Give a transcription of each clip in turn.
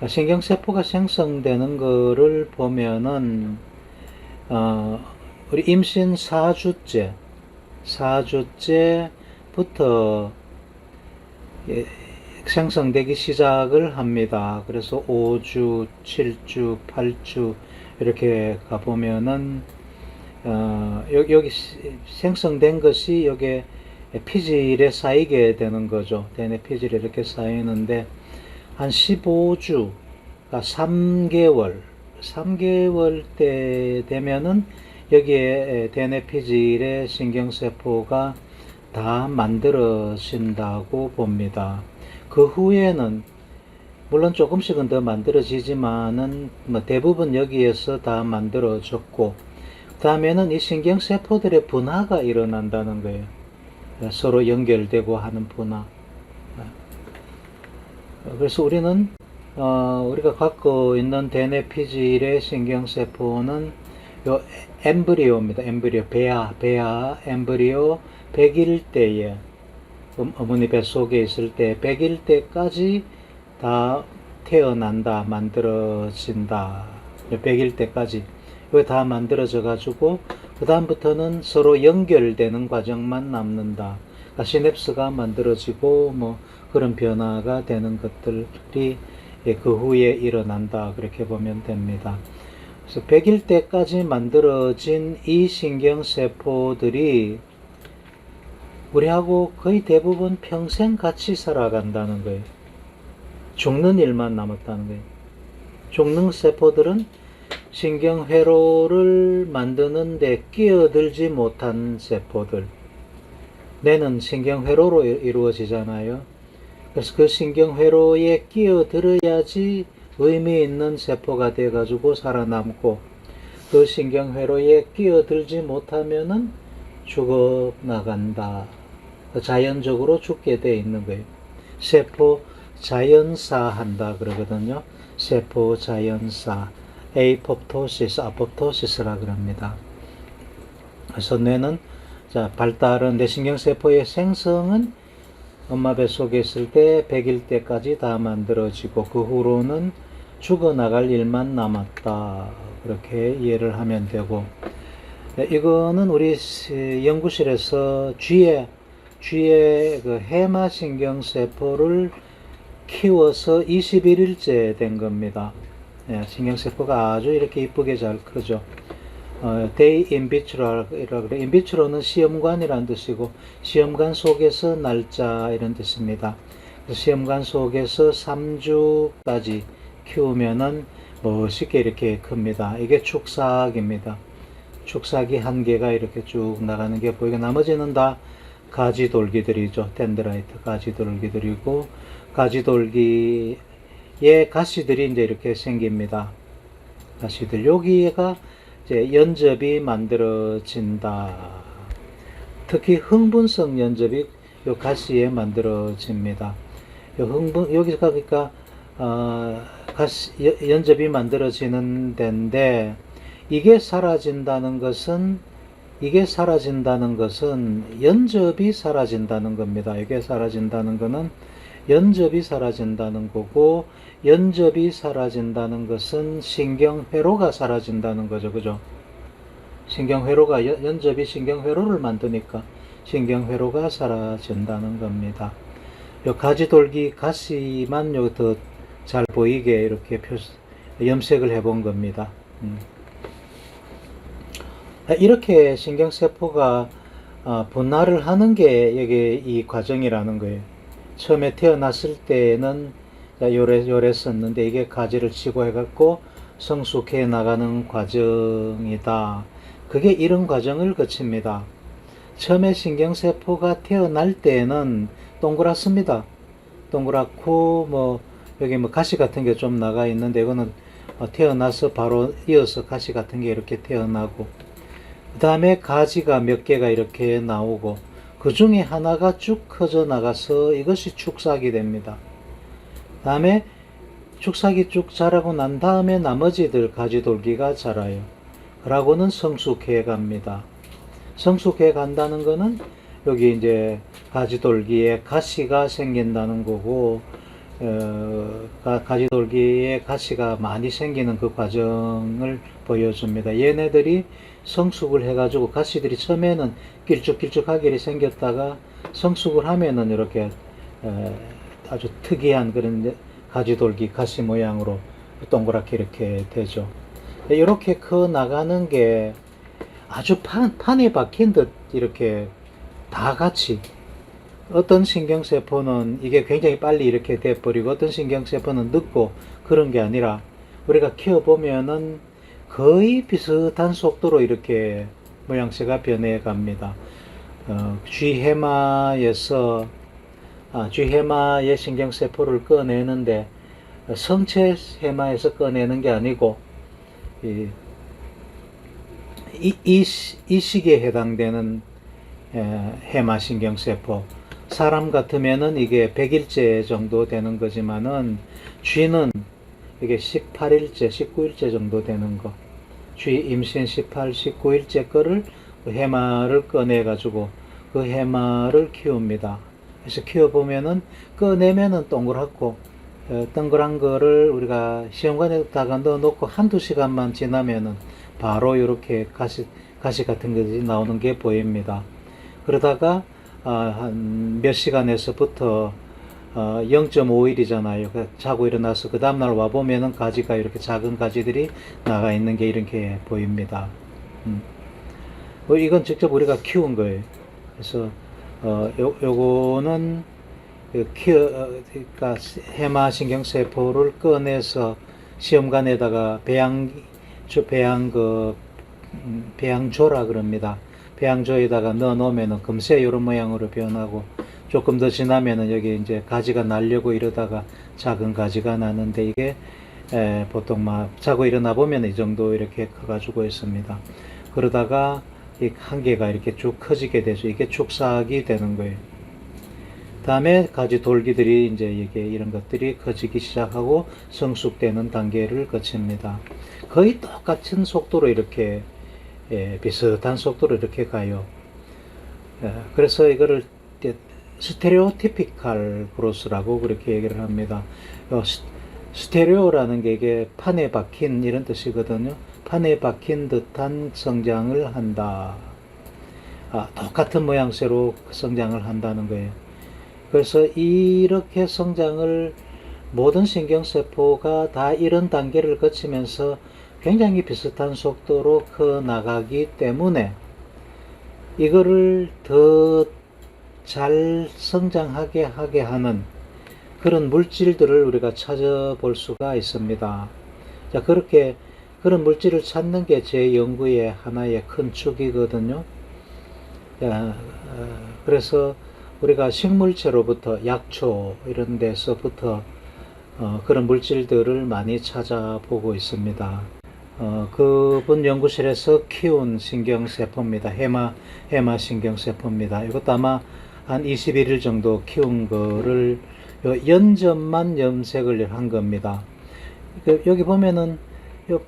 신경세포가 생성되는 거를 보면은, 우리 임신 4주째부터 생성되기 시작을 합니다. 그래서 5주, 7주, 8주 이렇게 가보면은 여기 생성된 것이 여기 피질에 쌓이게 되는 거죠. DNA 피질에 이렇게 쌓이는데 한 15주가 3개월 때 되면은 여기에 DNA 피질의 신경세포가 다 만들어진다고 봅니다. 그 후에는 물론 조금씩은 더 만들어지지만은 대부분 여기에서 다 만들어졌고, 그 다음에는 이 신경세포들의 분화가 일어난다는 거예요. 서로 연결되고 하는 분화. 그래서 우리는 우리가 갖고 있는 DNA 피질의 신경세포는 요 엠브리오입니다. 엠브리오, 배아 엠브리오 100일 때에 어머니 뱃속에 있을 때 100일 때까지 다 태어난다, 만들어진다. 100일 때까지 이거 다 만들어져 가지고 그 다음부터는 서로 연결되는 과정만 남는다. 그러니까 시냅스가 만들어지고 뭐 그런 변화가 되는 것들이 그 후에 일어난다. 그렇게 보면 됩니다. 그래서 100일 때까지 만들어진 이 신경세포들이 우리하고 거의 대부분 평생 같이 살아간다는 거예요. 죽는 일만 남았다는 거예요. 죽는 세포들은 신경회로를 만드는 데 끼어들지 못한 세포들. 뇌는 신경회로로 이루어지잖아요. 그래서 그 신경회로에 끼어들어야지 의미 있는 세포가 돼가지고 살아남고, 그 신경회로에 끼어들지 못하면은 죽어나간다. 자연적으로 죽게 돼 있는 거예요. 세포 자연사한다 그러거든요. 세포 자연사. 에이포프토시스, 아포프토시스라 그럽니다. 그래서 뇌는 발달은 뇌신경세포의 생성은 엄마 뱃속에 있을 때 100일 때까지 다 만들어지고 그 후로는 죽어나갈 일만 남았다. 그렇게 이해를 하면 되고, 이거는 우리 연구실에서 쥐의 그 해마신경세포를 키워서 21일째 된 겁니다. 신경세포가 아주 이렇게 이쁘게 잘 크죠. 데이 인비트로라 그래. 인비트로는 시험관이라는 뜻이고, 시험관 속에서 날짜 이런 뜻입니다. 시험관 속에서 3주까지 키우면은 멋있게 이렇게 큽니다. 이게 축삭입니다. 축삭이 한 개가 이렇게 쭉 나가는 게 보이고, 나머지는 다 가지돌기들이죠. 덴드라이트 가지돌기들이고, 가지돌기에 가시들이 이제 이렇게 생깁니다. 가시들. 여기가 이제 연접이 만들어진다. 특히 흥분성 연접이 요 가시에 만들어집니다. 요 여기가 그러니까 연접이 만들어지는 데인데, 이게 사라진다는 것은 연접이 사라진다는 겁니다. 이게 사라진다는 거는 연접이 사라진다는 거고, 연접이 사라진다는 것은 신경회로가 사라진다는 거죠. 그죠? 신경회로가, 연접이 신경회로를 만드니까 신경회로가 사라진다는 겁니다. 요 가지돌기 가시만 요 더 잘 보이게 이렇게 염색을 해본 겁니다. 이렇게 신경세포가 분할을 하는 게 여기 이 과정이라는 거예요. 처음에 태어났을 때는 요래 썼는데, 이게 가지를 치고 해갖고 성숙해 나가는 과정이다. 그게 이런 과정을 거칩니다. 처음에 신경세포가 태어날 때는 동그랗습니다. 동그랗고 뭐 여기 뭐 가시 같은 게 좀 나가 있는데, 이거는 태어나서 바로 이어서 가시 같은 게 이렇게 태어나고, 그 다음에 가지가 몇 개가 이렇게 나오고, 그 중에 하나가 쭉 커져 나가서 이것이 축삭이 됩니다. 다음에 축삭이 쭉 자라고 난 다음에 나머지들 가지돌기가 자라요. 그러고는 성숙해 갑니다. 성숙해 간다는 거는 여기 이제 가지돌기에 가시가 생긴다는 거고, 가지돌기에 가시가 많이 생기는 그 과정을 보여줍니다. 얘네들이 성숙을 해가지고 가시들이 처음에는 길쭉길쭉하게 생겼다가 성숙을 하면은 이렇게 아주 특이한 그런 가지돌기 가시 모양으로 동그랗게 이렇게 되죠. 이렇게 커 나가는 게 아주 판에 박힌 듯 이렇게 다 같이, 어떤 신경세포는 이게 굉장히 빨리 이렇게 돼버리고 어떤 신경세포는 늦고, 그런 게 아니라 우리가 키워보면은 거의 비슷한 속도로 이렇게 모양새가 변해 갑니다. 쥐해마의 신경세포를 꺼내는데 성체 해마에서 꺼내는 게 아니고 이 시기에 해당되는 해마신경세포, 사람 같으면은 이게 100일째 정도 되는 거지만은 쥐는 이게 18일째, 19일째 정도 되는 거, 쥐 임신 18, 19일째 거를 해마를 꺼내 가지고 그 해마를 키웁니다. 그래서 키워보면은 꺼내면은 동그랗고, 동그란 거를 우리가 시험관에다가 넣어놓고 한두 시간만 지나면은 바로 이렇게 가시 같은 것이 나오는 게 보입니다. 그러다가 한 몇 시간에서부터 0.5일이잖아요. 자고 일어나서 그 다음날 와보면은 가지가 이렇게 작은 가지들이 나가 있는 게 이렇게 보입니다. 이건 직접 우리가 키운 거예요. 그래서 요거는 그러니까 해마신경세포를 꺼내서 시험관에다가 배양조라 그럽니다. 배양조에다가 넣어 놓으면은 금세 이런 모양으로 변하고, 조금 더 지나면은 여기 이제 가지가 나려고 이러다가 작은 가지가 나는데, 이게 보통 막 자고 일어나 보면 이 정도 이렇게 커가지고 있습니다. 그러다가 이 한 개가 이렇게 쭉 커지게 되죠. 이게 축삭이 되는 거예요. 다음에 가지 돌기들이 이제 이게 이런 것들이 커지기 시작하고 성숙되는 단계를 거칩니다. 거의 똑같은 속도로 이렇게 비슷한 속도로 이렇게 가요. 그래서 이거를 스테레오티피칼 그로스라고 그렇게 얘기를 합니다. 스테레오라는 게 이게 판에 박힌 이런 뜻이거든요. 판에 박힌 듯한 성장을 한다. 똑같은 모양새로 성장을 한다는 거예요. 그래서 이렇게 성장을 모든 신경세포가 다 이런 단계를 거치면서 굉장히 비슷한 속도로 커 나가기 때문에 이거를 더 잘 성장하게 하는 그런 물질들을 우리가 찾아볼 수가 있습니다. 자, 그렇게 그런 물질을 찾는 게 제 연구의 하나의 큰 축이거든요. 그래서 우리가 식물체로부터 약초 이런 데서부터 그런 물질들을 많이 찾아보고 있습니다. 그분 연구실에서 키운 신경세포입니다. 해마 신경세포입니다. 이것도 아마 한 21일 정도 키운 거를 연접만 염색을 한 겁니다. 여기 보면은 요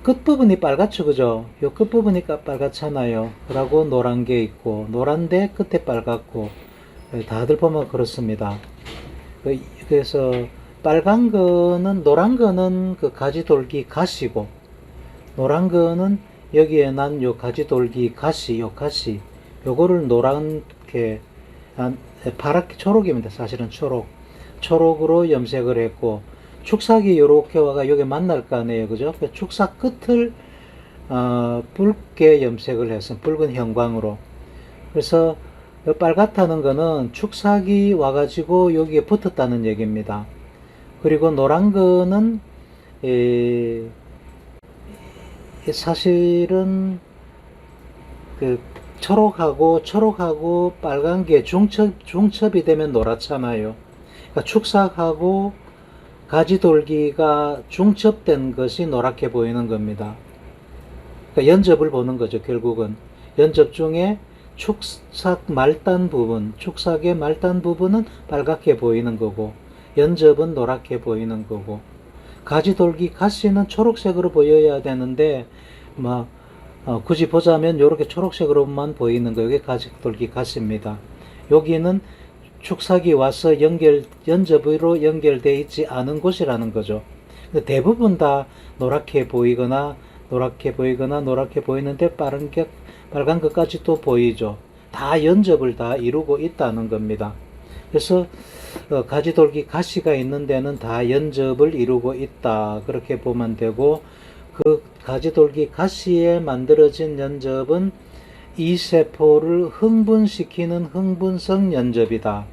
끝부분이 빨갛죠, 그죠? 요 끝부분이 빨갛잖아요. 그러고 노란 게 있고, 노란데 끝에 빨갛고, 다들 보면 그렇습니다. 그래서 빨간 거는, 노란 거는 그 가지돌기 가시고, 노란 거는 여기에 난 요 가지돌기 가시, 요거를 노랗게, 파랗게 초록입니다. 사실은 초록으로 염색을 했고, 축삭이 요렇게 와가 여기 만날 거 아니에요, 그죠? 축삭 끝을 붉게 염색을 해서 붉은 형광으로. 그래서 빨갛다는 거는 축삭이 와가지고 여기에 붙었다는 얘기입니다. 그리고 노란 거는 사실은 그 초록하고 빨간 게 중첩이 되면 노랗잖아요. 그러니까 축삭하고 가지돌기가 중첩된 것이 노랗게 보이는 겁니다. 그러니까 연접을 보는 거죠. 결국은 연접 중에 축삭의 말단 부분은 빨갛게 보이는 거고, 연접은 노랗게 보이는 거고, 가지돌기 가시는 초록색으로 보여야 되는데 굳이 보자면 이렇게 초록색으로만 보이는 거, 이게 가지돌기 가시입니다. 여기는 축삭이 와서 연접으로 연결되어 있지 않은 곳이라는 거죠. 대부분 다 노랗게 보이거나 노랗게 보이는데 빨간 것까지 또 보이죠. 다 연접을 다 이루고 있다는 겁니다. 그래서 가지돌기 가시가 있는 데는 다 연접을 이루고 있다, 그렇게 보면 되고, 그 가지돌기 가시에 만들어진 연접은 이 세포를 흥분시키는 흥분성 연접이다.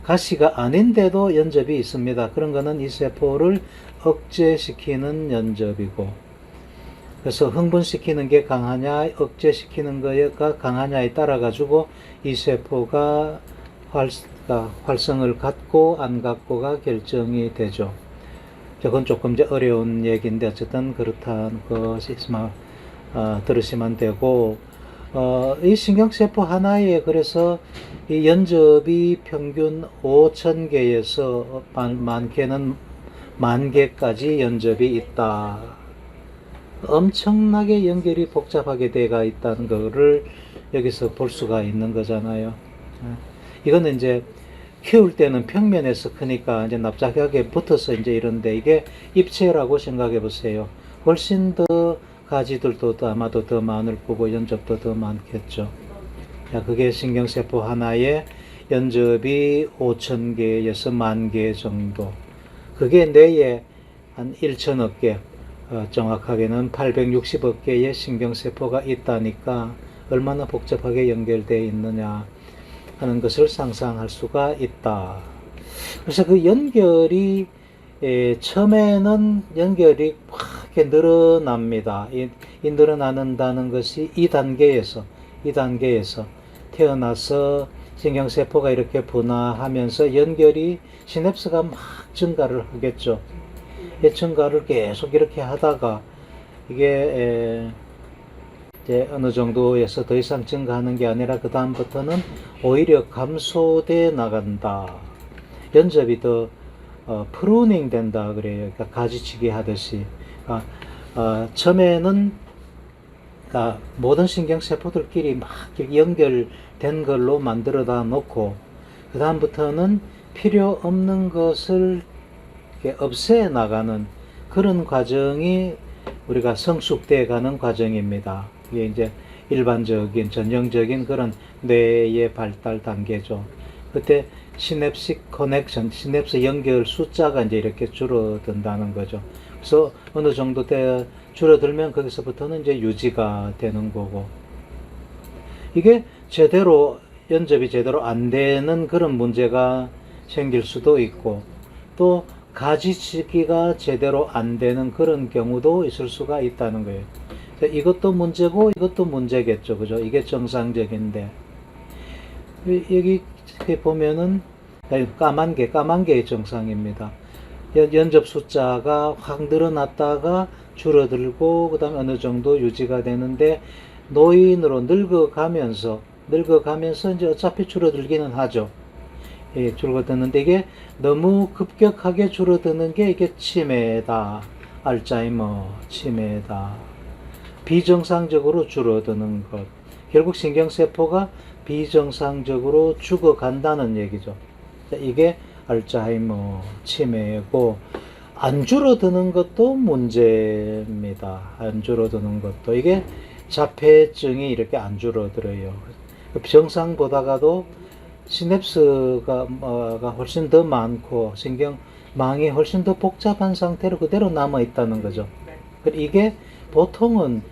가시가 아닌데도 연접이 있습니다. 그런 거는 이 세포를 억제시키는 연접이고, 그래서 흥분시키는 게 강하냐 억제시키는 거가 강하냐에 따라 가지고 이 세포가 활성을 갖고 안 갖고가 결정이 되죠. 저건 조금 이제 어려운 얘기인데 어쨌든 그렇다는 것이 들으시면 되고, 이 신경세포 하나에 그래서 이 연접이 평균 5,000개에서 많게는 10,000개까지 연접이 있다. 엄청나게 연결이 복잡하게 되어 있다는 거를 여기서 볼 수가 있는 거잖아요. 이거는 이제 키울 때는 평면에서 크니까 이제 납작하게 붙어서 이제 이런데, 이게 입체라고 생각해 보세요. 훨씬 더 가지들도 아마도 더 많을 거고 연접도 더 많겠죠. 자, 그게 신경세포 하나에 연접이 5,000개에서 10,000개 정도. 그게 뇌에 한 1천억 개, 정확하게는 860억 개의 신경세포가 있다니까 얼마나 복잡하게 연결되어 있느냐 하는 것을 상상할 수가 있다. 그래서 그 연결이 처음에는 연결이 확 늘어납니다. 이 늘어난다는 것이 2단계에서 태어나서 신경세포가 이렇게 분화하면서 연결이 시냅스가 막 증가를 하겠죠. 증가를 계속 이렇게 하다가 이게 이제 어느 정도에서 더 이상 증가하는 게 아니라 그 다음부터는 오히려 감소돼 나간다. 연접이 더 프루닝 된다 그래요. 그러니까 가지치기 하듯이. 처음에는 모든 신경세포들끼리 막 연결된 걸로 만들어다 놓고 그 다음부터는 필요 없는 것을 없애 나가는 그런 과정이 우리가 성숙돼 가는 과정입니다. 이게 이제 일반적인 전형적인 그런 뇌의 발달 단계죠. 그때 시냅스 커넥션, 시냅스 연결 숫자가 이제 이렇게 줄어든다는 거죠. 그래서 어느 정도 때 줄어들면 거기서부터는 이제 유지가 되는 거고, 이게 연접이 제대로 안 되는 그런 문제가 생길 수도 있고, 또 가지치기가 제대로 안 되는 그런 경우도 있을 수가 있다는 거예요. 이것도 문제고 이것도 문제겠죠. 그죠? 이게 정상적인데, 여기 보면은 까만 개의 정상입니다. 연접 숫자가 확 늘어났다가 줄어들고 그 다음에 어느 정도 유지가 되는데, 노인으로 늙어가면서 이제 어차피 줄어들기는 하죠. 줄어드는데 이게 너무 급격하게 줄어드는 게 이게 치매다. 알츠하이머 치매다. 비정상적으로 줄어드는 것. 결국 신경세포가 비정상적으로 죽어간다는 얘기죠. 이게 알츠하이머 치매고, 안 줄어드는 것도 문제입니다. 안 줄어드는 것도. 이게 자폐증이 이렇게 안 줄어들어요. 정상보다가도 시냅스가 훨씬 더 많고 신경망이 훨씬 더 복잡한 상태로 그대로 남아 있다는 거죠. 이게 보통은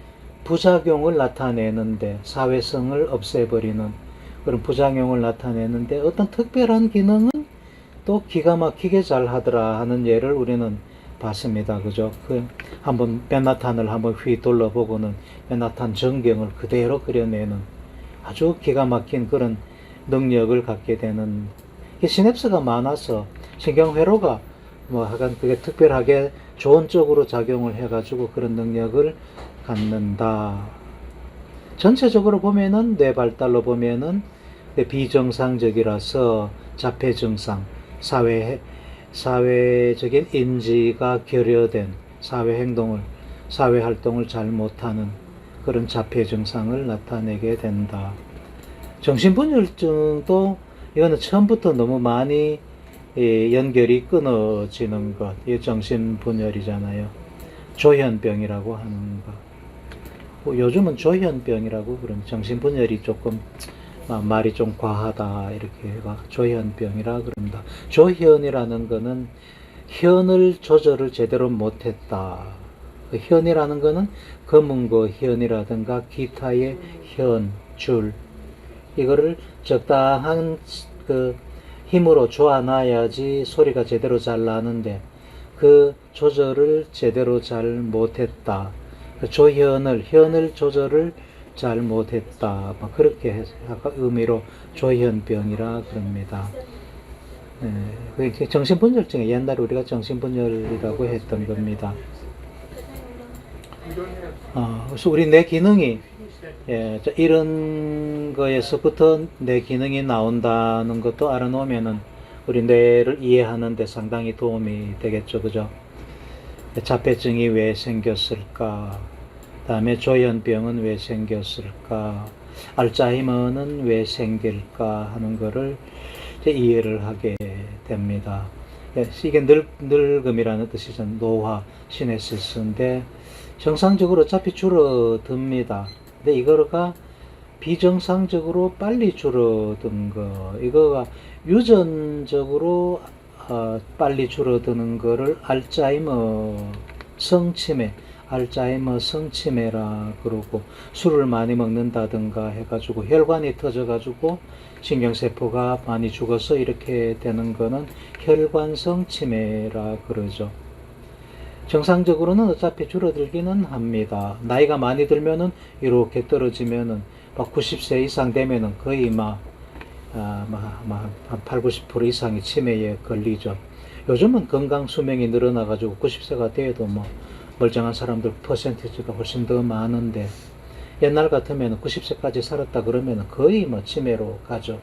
부작용을 나타내는데, 사회성을 없애버리는 그런 부작용을 나타내는데 어떤 특별한 기능은 또 기가 막히게 잘 하더라 하는 예를 우리는 봤습니다. 그죠? 한번 맨하탄을 한번 휘 둘러보고는 맨하탄 전경을 그대로 그려내는 아주 기가 막힌 그런 능력을 갖게 되는, 시냅스가 많아서 신경회로가 하여간 그게 특별하게 좋은 쪽으로 작용을 해가지고 그런 능력을 갖는다. 전체적으로 보면은 뇌 발달로 보면은 비정상적이라서 자폐 증상, 사회적인 인지가 결여된 사회 활동을 잘 못하는 그런 자폐 증상을 나타내게 된다. 정신분열증도 이거는 처음부터 너무 많이 연결이 끊어지는 것. 이게 정신분열이잖아요. 조현병이라고 하는 거. 요즘은 조현병이라고 그러면 정신분열이 조금 말이 좀 과하다 이렇게 해가 조현병이라 그럽니다. 조현이라는 거는 현을 조절을 제대로 못했다. 그 현이라는 거는 검은 거 현이라든가 기타의 현, 줄 이거를 적당한 그 힘으로 조아놔야지 소리가 제대로 잘 나는데 그 조절을 제대로 잘 못했다. 그 현을 조절을 잘 못했다. 그렇게 해서 의미로 조현병이라 그럽니다. 정신분열증이 옛날에 우리가 정신분열이라고 했던 겁니다. 그래서 우리 뇌 기능이 이런 거에서부터 뇌 기능이 나온다는 것도 알아놓으면은 우리 뇌를 이해하는데 상당히 도움이 되겠죠, 그죠? 자폐증이 왜 생겼을까? 다음에 조현병은 왜 생겼을까? 알츠하이머는 왜 생길까? 하는 거를 이해를 하게 됩니다. 이게 늙음이라는 뜻이죠. 노화, 시네시스인데 정상적으로 어차피 줄어듭니다. 근데 이거가 비정상적으로 빨리 줄어든 거, 이거가 유전적으로 빨리 줄어드는 거를 알츠하이머 성치매라 그러고, 술을 많이 먹는다든가 해가지고 혈관이 터져가지고 신경세포가 많이 죽어서 이렇게 되는 거는 혈관성 치매라 그러죠. 정상적으로는 어차피 줄어들기는 합니다. 나이가 많이 들면은 이렇게 떨어지면은 막 90세 이상 되면은 거의 한 8, 90% 이상이 치매에 걸리죠. 요즘은 건강 수명이 늘어나가지고 90세가 돼도 멀쩡한 사람들 퍼센티지가 훨씬 더 많은데, 옛날 같으면 90세까지 살았다 그러면 거의 치매로 가죠.